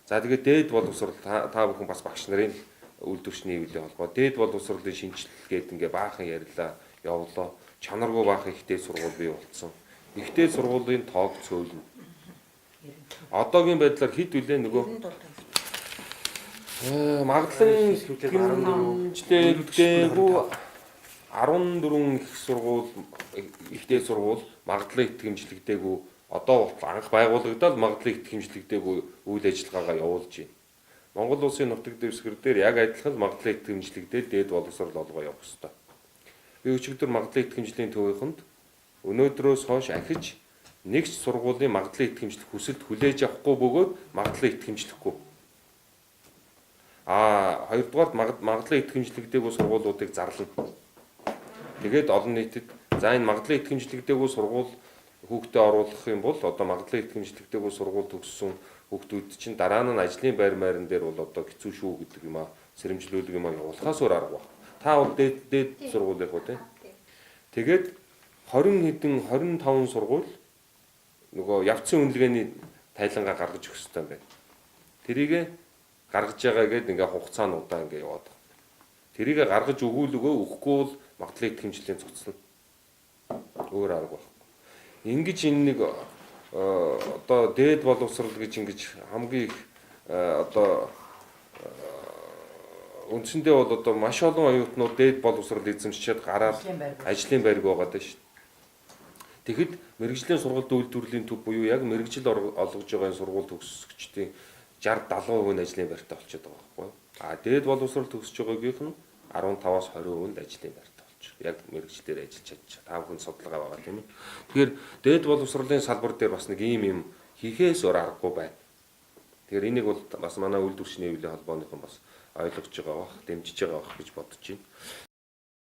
За тэгээд дээд боловсрол та бүхэн бас багш нарын үйлдвэрчний хэвлэлийн холбоо дээд боловсролын шинжилгээд ингээ баахан ярилаа явлаа. Чанаргүй баахан ихтэй сургууль бий болсон. Ихтэй сургуулийн тоог цөөлнө. Одоогийн байдлаар хэд үлээ нөгөө магадлан хэмжлэгдээгүй 14 их сургууль ихтэй сургууль магадлан итгэмжлэгдээгүй одоо анх байгуулагдаад магадлан итгэмжлэгдээгүй үйл ажиллагаагаа явуулж байна. Монгол улсын нутаг дэвсгэр дээр яг адилхан магадлан итгэмжлэгдээд дээд боловсрол олгоо явах ёстой. Би өчигдөр магадлан итгэмжлийн төвийнхөнд өнөөдрөөс хойш ахиж нэг ч сургуулийн магадлан итгэмжлэх хүсэлт хүлээж авахгүй бөгөөд магадлан итгэмжлэхгүй. Хоёрдугаар магадлан итгэмжлэгдээгүй сургуулиудыг зарлана. Тэгээд олон нийтэд за энэ магадлан итгэмжлэгдээгүй сургууль хүүхдээ оруулах юм бол одоо магадлан итгэмжлэгдээгүй сургууль төгссөн хүүхдүүд чинь дараа нь ажлын байр маярн дээр бол одоо хэцүү шүү гэдэг юм аа сэрэмжлүүлэг юм аа явуулахаас өөр арга байна. Та бол дээд сургуулийнх уу тийм. Тэгээд 25 сургууль нөгөө явцын үнэлгээний тайлангаа гаргаж өгөх хэрэгтэй юм байна. Тэрийг гаргаж байгаа гэдээ ингээ хугацаануудаа ингээ яваад байна. Тэрийг гаргаж өгөхгүй бол магадлан итгэмжлийн цуцлна. Өөр арга байхгүй. Ингиж энэ нэг одоо дээд боловсрол гэж ингэж хамгийн их одоо үндсэндээ бол одоо маш олон оюутнууд дээд боловсрол эзэмшчихэд гараад ажлын байрг байгаа даа шүү. Тэгэхэд мэрэгжлийн сургалт үйлдвэрлэлийн төв буюу яг мэрэгжил олгож байгаа сургууль төгсөгчдийн 60-70% нь ажлын байртай болчиход байгаа байхгүй юу? Дээд боловсрол төгсөж байгаагийнх нь 15-аас 20% нь ажлын байртай болчих. Яг мэрэгчлэр ажиллаж чадчих. Та бүхэн судалгаа байгаа тийм ээ. Тэгэхээр дээд боловсролын салбар дээр бас нэг юм хийхээс өөр аргагүй байна. Тэгэхээр энийг бол бас манай үйлдвэрчний хэвлэлийн холбооныхон бас ойлгож байгаа бах, дэмжиж байгаа бах гэж бодож байна.